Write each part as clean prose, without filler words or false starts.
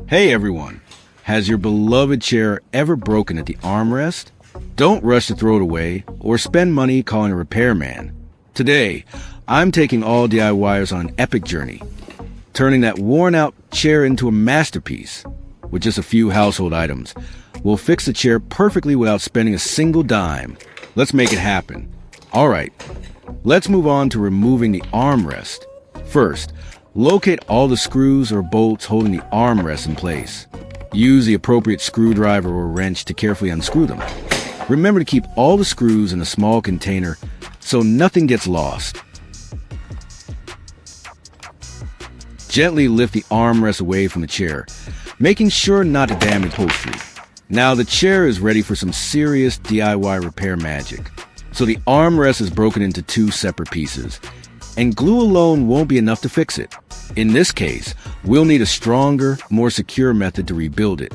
Hey everyone! Has your beloved chair ever broken at the armrest? Don't rush to throw it away or spend money calling a repairman. Today, I'm taking all DIYers on an epic journey, turning that worn-out chair into a masterpiece. With just a few household items, we'll fix the chair perfectly without spending a single dime. Let's make it happen. Alright, let's move on to removing the armrest. First, locate all the screws or bolts holding the armrest in place. Use the appropriate screwdriver or wrench to carefully unscrew them. Remember to keep all the screws in a small container so nothing gets lost. Gently lift the armrest away from the chair, making sure not to damage upholstery. Now the chair is ready for some serious DIY repair magic. So the armrest is broken into two separate pieces, and glue alone won't be enough to fix it. In this case, we'll need a stronger, more secure method to rebuild it.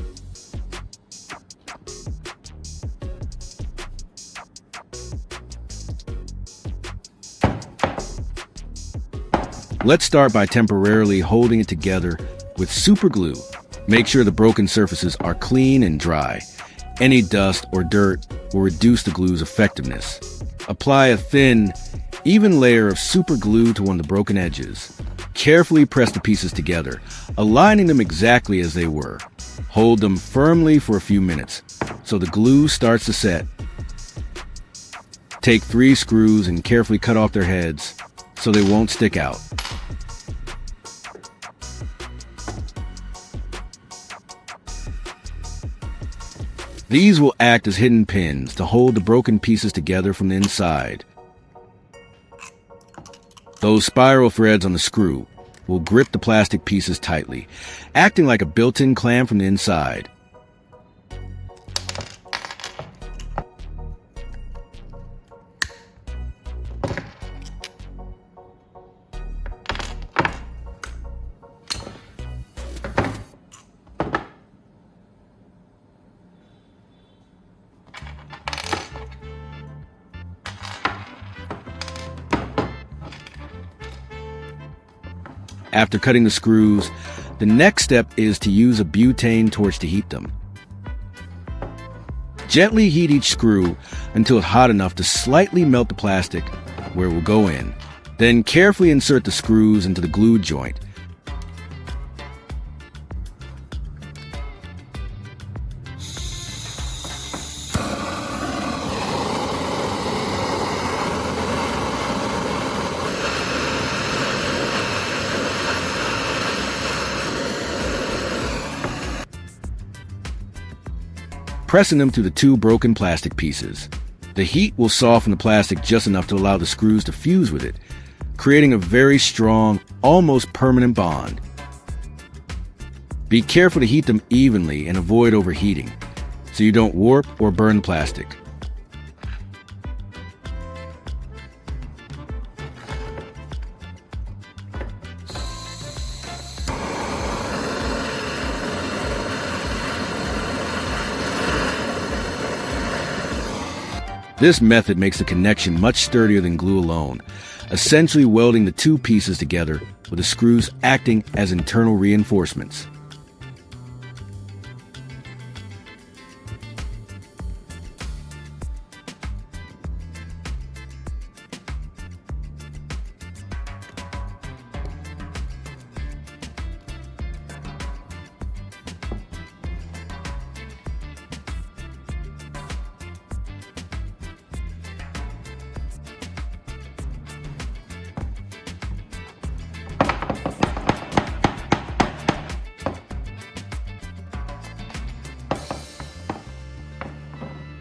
Let's start by temporarily holding it together with super glue. Make sure the broken surfaces are clean and dry. Any dust or dirt will reduce the glue's effectiveness. Apply a thin, even layer of super glue to one of the broken edges. Carefully press the pieces together, aligning them exactly as they were. Hold them firmly for a few minutes so the glue starts to set. Take 3 screws and carefully cut off their heads so they won't stick out. These will act as hidden pins to hold the broken pieces together from the inside. Those spiral threads on the screw will grip the plastic pieces tightly, acting like a built-in clamp from the inside. After cutting the screws, the next step is to use a butane torch to heat them. Gently heat each screw until it's hot enough to slightly melt the plastic where it will go in. Then carefully insert the screws into the glue joint. Pressing them to the 2 broken plastic pieces. The heat will soften the plastic just enough to allow the screws to fuse with it, creating a very strong, almost permanent bond. Be careful to heat them evenly and avoid overheating, so you don't warp or burn the plastic. This method makes the connection much sturdier than glue alone, essentially welding the 2 pieces together with the screws acting as internal reinforcements.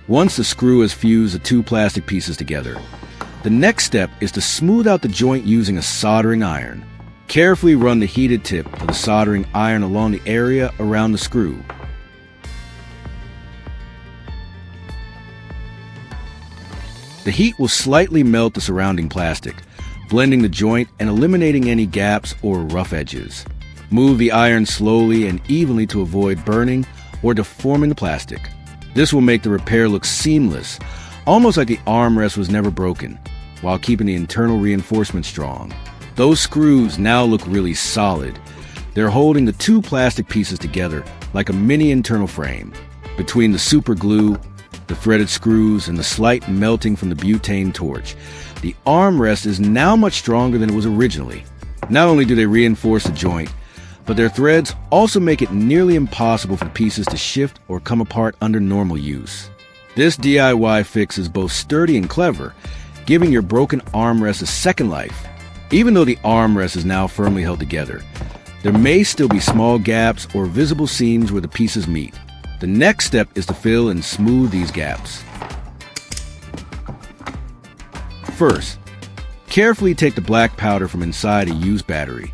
Once the screw has fused the 2 plastic pieces together, the next step is to smooth out the joint using a soldering iron. Carefully run the heated tip of the soldering iron along the area around the screw. The heat will slightly melt the surrounding plastic, blending the joint and eliminating any gaps or rough edges. Move the iron slowly and evenly to avoid burning or deforming the plastic. This will make the repair look seamless, almost like the armrest was never broken, while keeping the internal reinforcement strong. Those screws now look really solid. They're holding the two plastic pieces together like a mini internal frame. Between the super glue, the threaded screws, and the slight melting from the butane torch, the armrest is now much stronger than it was originally. Not only do they reinforce the joint, but their threads also make it nearly impossible for the pieces to shift or come apart under normal use. This DIY fix is both sturdy and clever, giving your broken armrest a second life. Even though the armrest is now firmly held together, there may still be small gaps or visible seams where the pieces meet. The next step is to fill and smooth these gaps. First, carefully take the black powder from inside a used battery.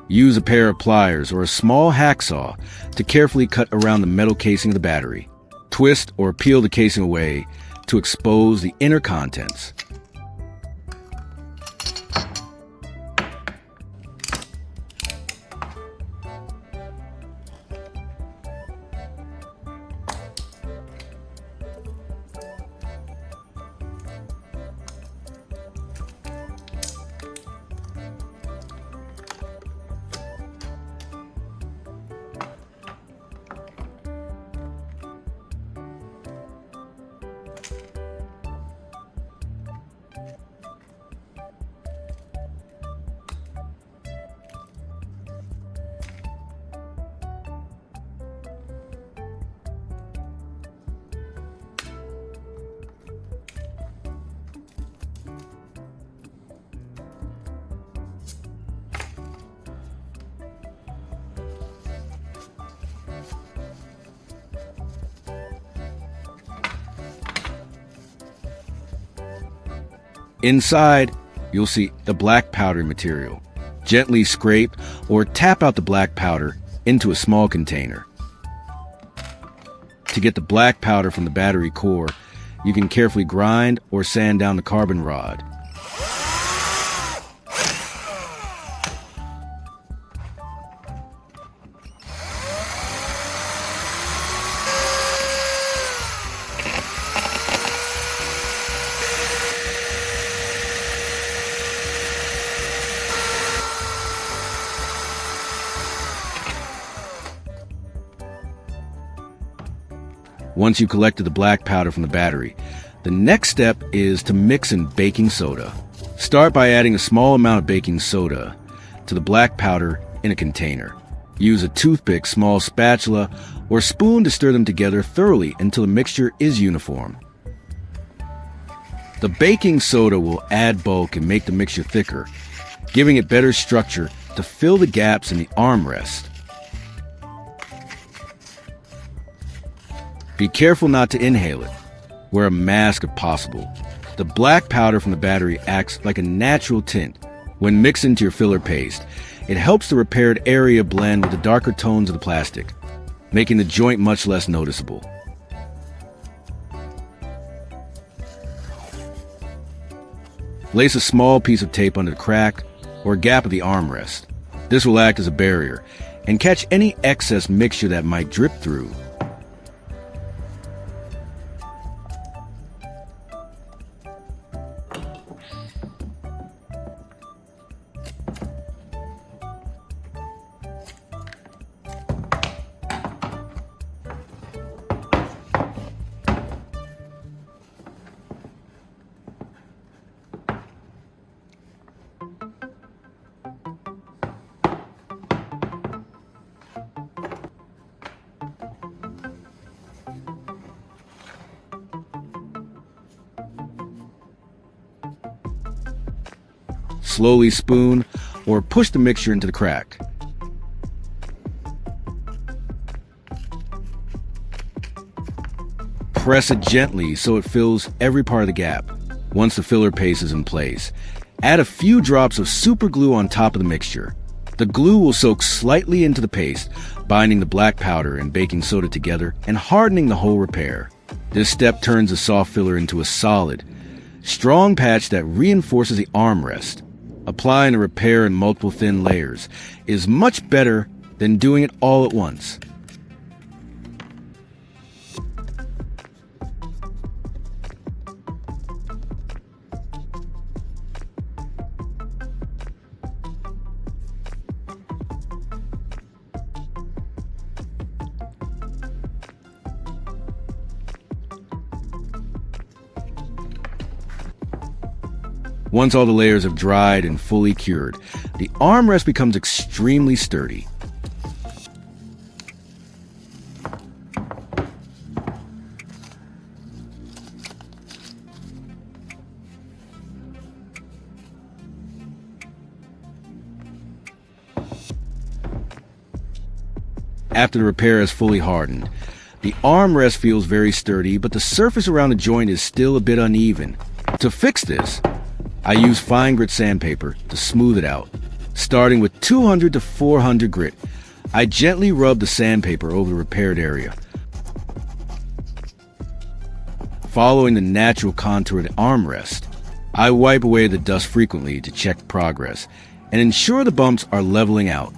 Use a pair of pliers or a small hacksaw to carefully cut around the metal casing of the battery. Twist or peel the casing away to expose the inner contents. Inside, you'll see the black powder material. Gently scrape or tap out the black powder into a small container. To get the black powder from the battery core, you can carefully grind or sand down the carbon rod. Once you've collected the black powder from the battery, the next step is to mix in baking soda. Start by adding a small amount of baking soda to the black powder in a container. Use a toothpick, small spatula, or spoon to stir them together thoroughly until the mixture is uniform. The baking soda will add bulk and make the mixture thicker, giving it better structure to fill the gaps in the armrest. Be careful not to inhale it. Wear a mask if possible. The black powder from the battery acts like a natural tint. When mixed into your filler paste, it helps the repaired area blend with the darker tones of the plastic, making the joint much less noticeable. Lace a small piece of tape under the crack or gap of the armrest. This will act as a barrier and catch any excess mixture that might drip through. Slowly spoon or push the mixture into the crack. Press it gently so it fills every part of the gap. Once the filler paste is in place, add a few drops of super glue on top of the mixture. The glue will soak slightly into the paste, binding the black powder and baking soda together and hardening the whole repair. This step turns the soft filler into a solid, strong patch that reinforces the armrest. Applying the repair in multiple thin layers is much better than doing it all at once. Once all the layers have dried and fully cured, the armrest becomes extremely sturdy. After the repair is fully hardened, the armrest feels very sturdy, but the surface around the joint is still a bit uneven. To fix this, I use fine grit sandpaper to smooth it out. Starting with 200 to 400 grit, I gently rub the sandpaper over the repaired area. Following the natural contour of the armrest, I wipe away the dust frequently to check progress and ensure the bumps are leveling out.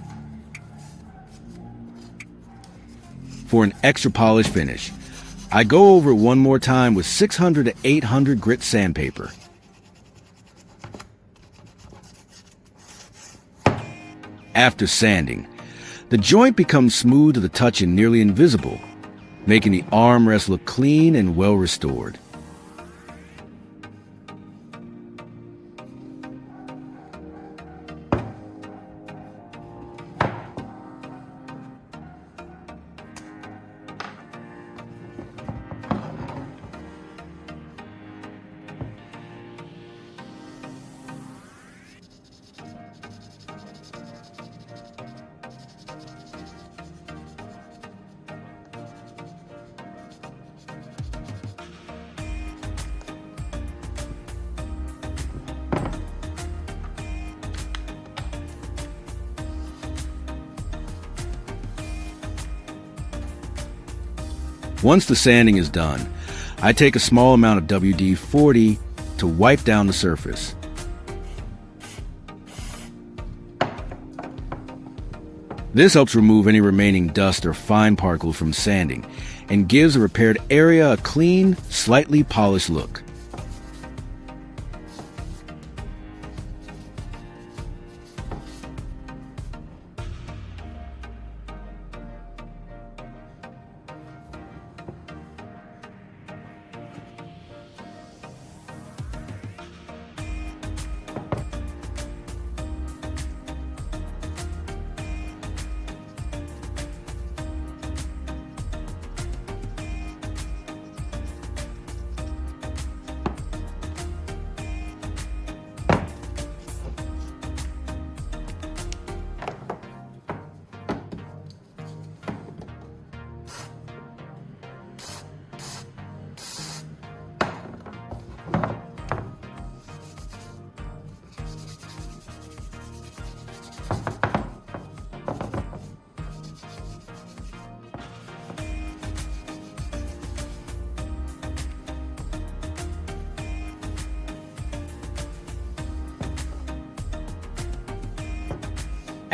For an extra polished finish, I go over it one more time with 600 to 800 grit sandpaper. After sanding, the joint becomes smooth to the touch and nearly invisible, making the armrest look clean and well restored. Once the sanding is done, I take a small amount of WD-40 to wipe down the surface. This helps remove any remaining dust or fine particles from sanding and gives the repaired area a clean, slightly polished look.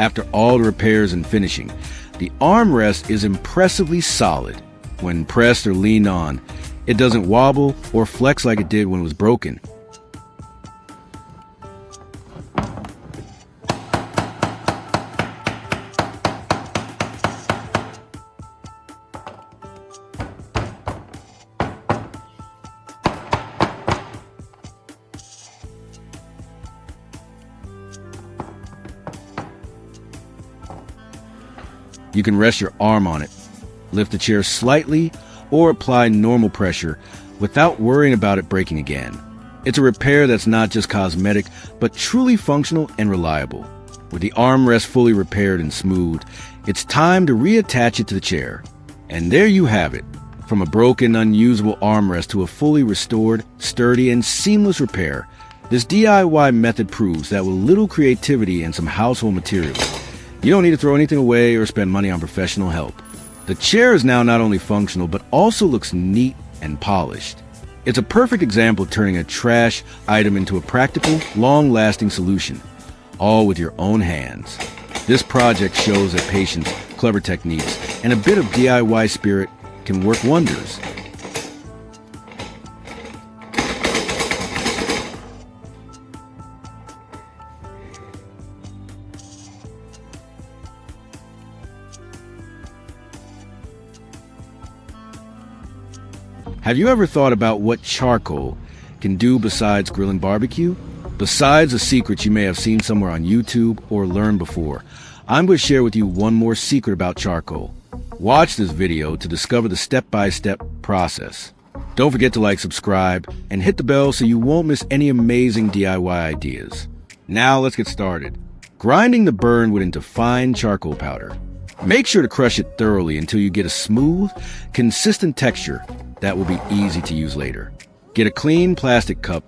After all the repairs and finishing, the armrest is impressively solid. When pressed or leaned on, it doesn't wobble or flex like it did when it was broken. You can rest your arm on it, lift the chair slightly, or apply normal pressure without worrying about it breaking again. It's a repair that's not just cosmetic, but truly functional and reliable. With the armrest fully repaired and smooth, it's time to reattach it to the chair. And there you have it, From a broken, unusable armrest to a fully restored, sturdy, and seamless repair, this DIY method proves that with little creativity and some household materials, you don't need to throw anything away or spend money on professional help. The chair is now not only functional, but also looks neat and polished. It's a perfect example of turning a trash item into a practical, long-lasting solution, all with your own hands. This project shows that patience, clever techniques, and a bit of DIY spirit can work wonders. Have you ever thought about what charcoal can do besides grilling barbecue? Besides the secrets you may have seen somewhere on YouTube or learned before, I'm going to share with you one more secret about charcoal. Watch this video to discover the step-by-step process. Don't forget to like, subscribe, and hit the bell so you won't miss any amazing DIY ideas. Now let's get started. Grinding the burnwood into fine charcoal powder. Make sure to crush it thoroughly until you get a smooth, consistent texture that will be easy to use later. Get a clean plastic cup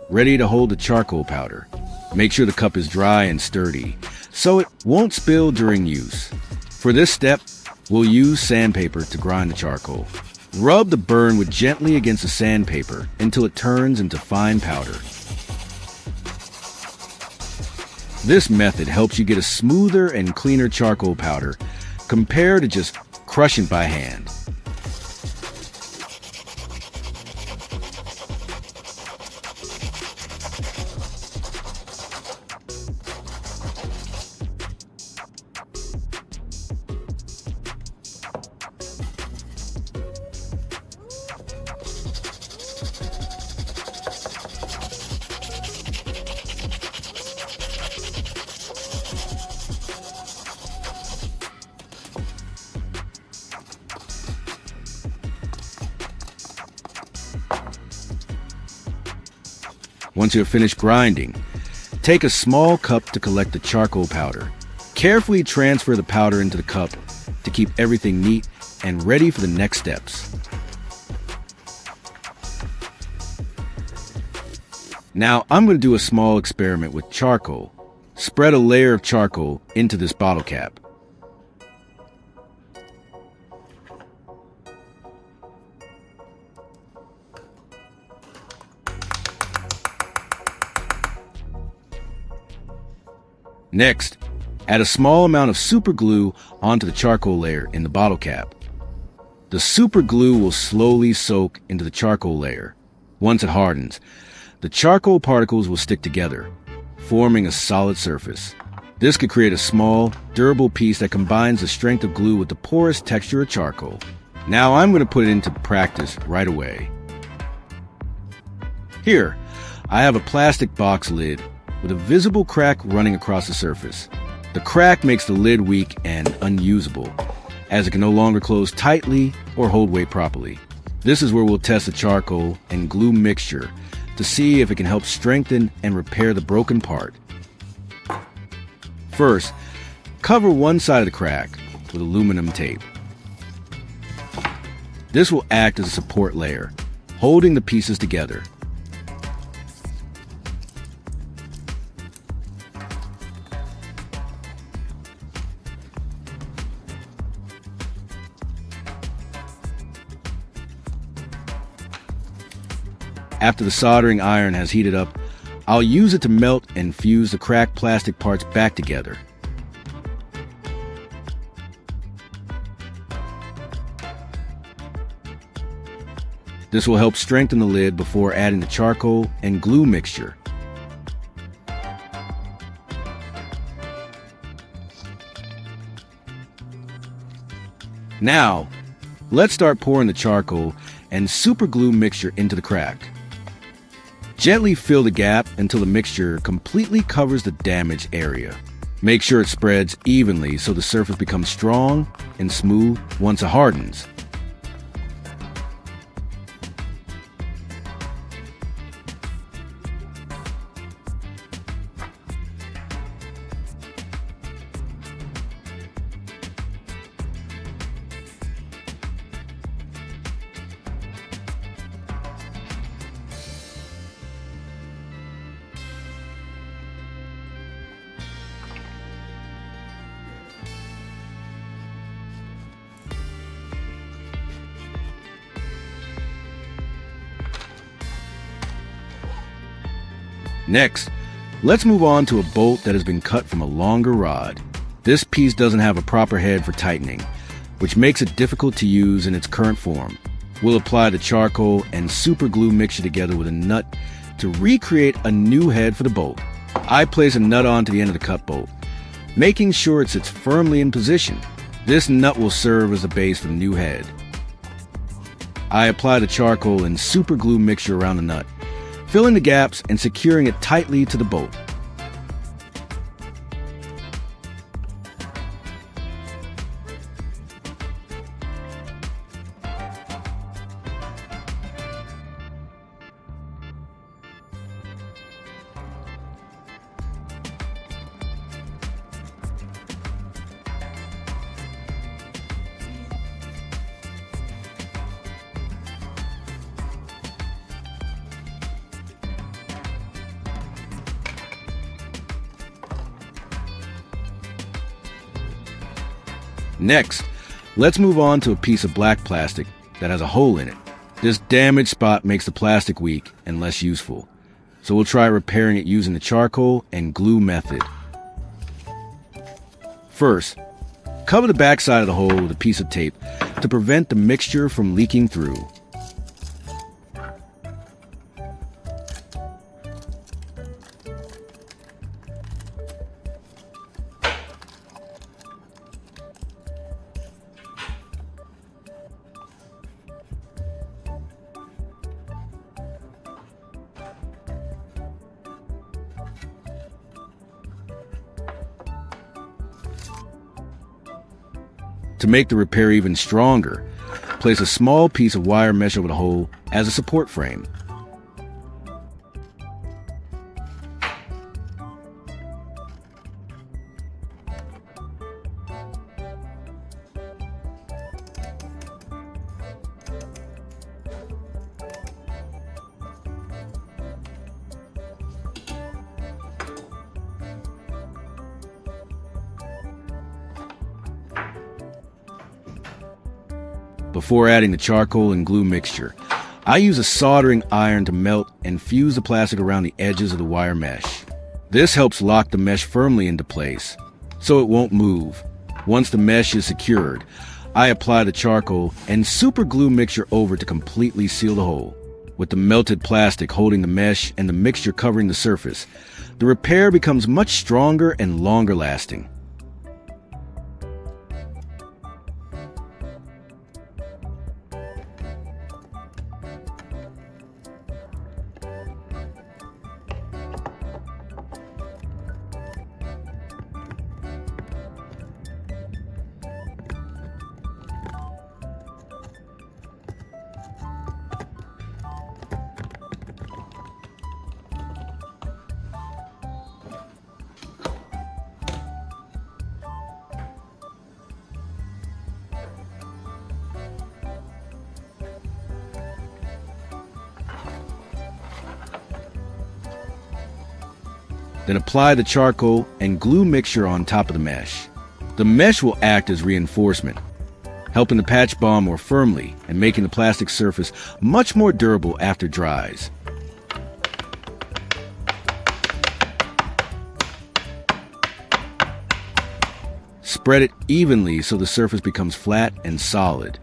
ready to hold the charcoal powder. Make sure the cup is dry and sturdy so it won't spill during use. For this step, we'll use sandpaper to grind the charcoal. Rub the burnwood gently against the sandpaper until it turns into fine powder. This method helps you get a smoother and cleaner charcoal powder compared to just crushing by hand. Once you're finished grinding, take a small cup to collect the charcoal powder. Carefully transfer the powder into the cup to keep everything neat and ready for the next steps. Now I'm going to do a small experiment with charcoal. Spread a layer of charcoal into this bottle cap. Next, add a small amount of super glue onto the charcoal layer in the bottle cap. The super glue will slowly soak into the charcoal layer. Once it hardens, the charcoal particles will stick together, forming a solid surface. This could create a small, durable piece that combines the strength of glue with the porous texture of charcoal. Now I'm going to put it into practice right away. Here, I have a plastic box lid with a visible crack running across the surface. The crack makes the lid weak and unusable, as it can no longer close tightly or hold weight properly. This is where we'll test the charcoal and glue mixture to see if it can help strengthen and repair the broken part. First, cover one side of the crack with aluminum tape. This will act as a support layer, holding the pieces together. After the soldering iron has heated up, I'll use it to melt and fuse the cracked plastic parts back together. This will help strengthen the lid before adding the charcoal and glue mixture. Now, let's start pouring the charcoal and super glue mixture into the crack. Gently fill the gap until the mixture completely covers the damaged area. Make sure it spreads evenly so the surface becomes strong and smooth once it hardens. Next, let's move on to a bolt that has been cut from a longer rod. This piece doesn't have a proper head for tightening, which makes it difficult to use in its current form. We'll apply the charcoal and super glue mixture together with a nut to recreate a new head for the bolt. I place a nut onto the end of the cut bolt, making sure it sits firmly in position. This nut will serve as the base for the new head. I apply the charcoal and super glue mixture around the nut, filling the gaps and securing it tightly to the bolt. Next, let's move on to a piece of black plastic that has a hole in it. This damaged spot makes the plastic weak and less useful, so we'll try repairing it using the charcoal and glue method. First, cover the backside of the hole with a piece of tape to prevent the mixture from leaking through. To make the repair even stronger, place a small piece of wire mesh over the hole as a support frame. Before adding the charcoal and glue mixture, I use a soldering iron to melt and fuse the plastic around the edges of the wire mesh. This helps lock the mesh firmly into place, so it won't move. Once the mesh is secured, I apply the charcoal and super glue mixture over to completely seal the hole. With the melted plastic holding the mesh and the mixture covering the surface, the repair becomes much stronger and longer lasting. Then apply the charcoal and glue mixture on top of the mesh. The mesh will act as reinforcement, helping the patch bond more firmly and making the plastic surface much more durable after it dries. Spread it evenly so the surface becomes flat and solid.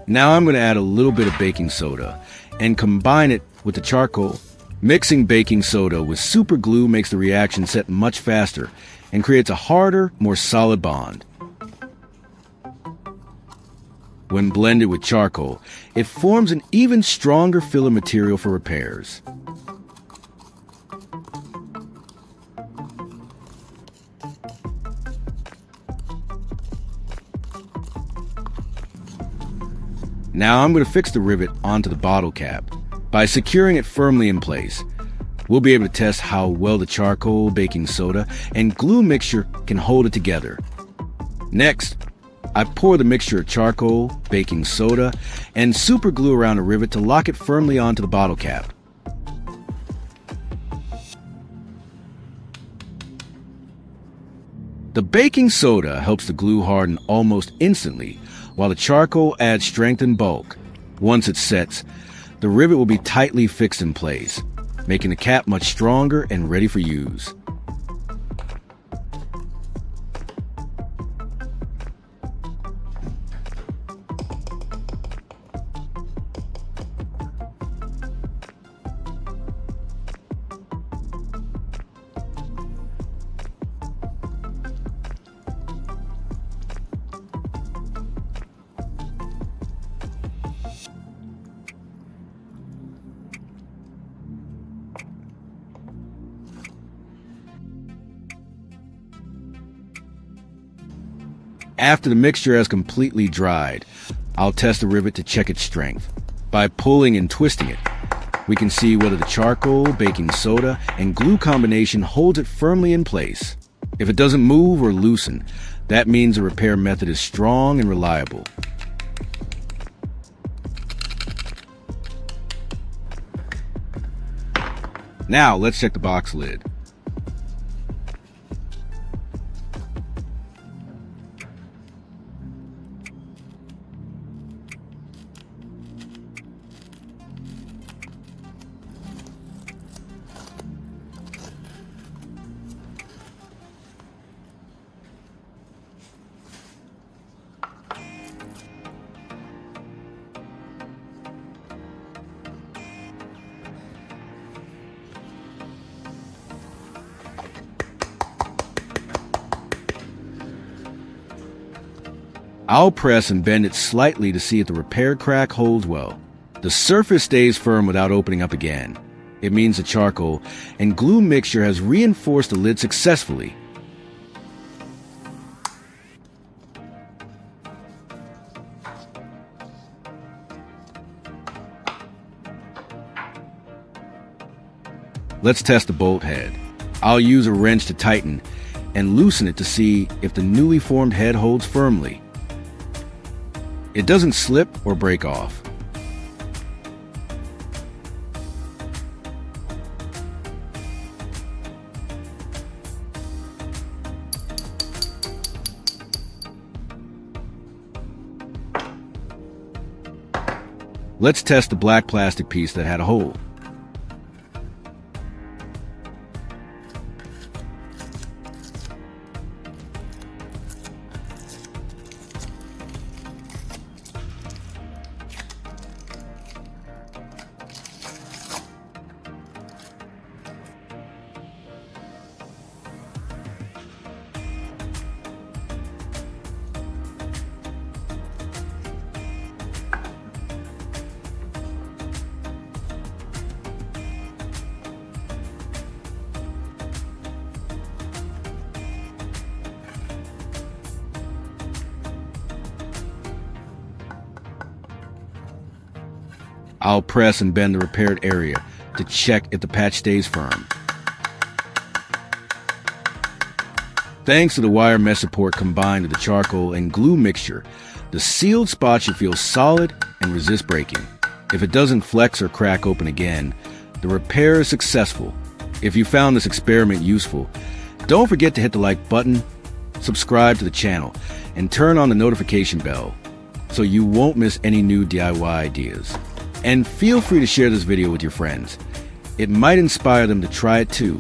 Now I'm going to add a little bit of baking soda and combine it with the charcoal. Mixing baking soda with super glue makes the reaction set much faster and creates a harder, more solid bond. When blended with charcoal, it forms an even stronger filler material for repairs. Now I'm going to fix the rivet onto the bottle cap. By securing it firmly in place, we'll be able to test how well the charcoal, baking soda, and glue mixture can hold it together. Next, I pour the mixture of charcoal, baking soda, and super glue around the rivet to lock it firmly onto the bottle cap. The baking soda helps the glue harden almost instantly, while the charcoal adds strength and bulk. Once it sets, the rivet will be tightly fixed in place, making the cap much stronger and ready for use. After the mixture has completely dried, I'll test the rivet to check its strength. By pulling and twisting it, we can see whether the charcoal, baking soda, and glue combination holds it firmly in place. If it doesn't move or loosen, that means the repair method is strong and reliable. Now let's check the box lid. I'll press and bend it slightly to see if the repair crack holds well. The surface stays firm without opening up again. It means the charcoal and glue mixture has reinforced the lid successfully. Let's test the bolt head. I'll use a wrench to tighten and loosen it to see if the newly formed head holds firmly. It doesn't slip or break off. Let's test the black plastic piece that had a hole. I'll press and bend the repaired area to check if the patch stays firm. Thanks to the wire mesh support combined with the charcoal and glue mixture, the sealed spot should feel solid and resist breaking. If it doesn't flex or crack open again, the repair is successful. If you found this experiment useful, don't forget to hit the like button, subscribe to the channel, and turn on the notification bell so you won't miss any new DIY ideas. And feel free to share this video with your friends. It might inspire them to try it too.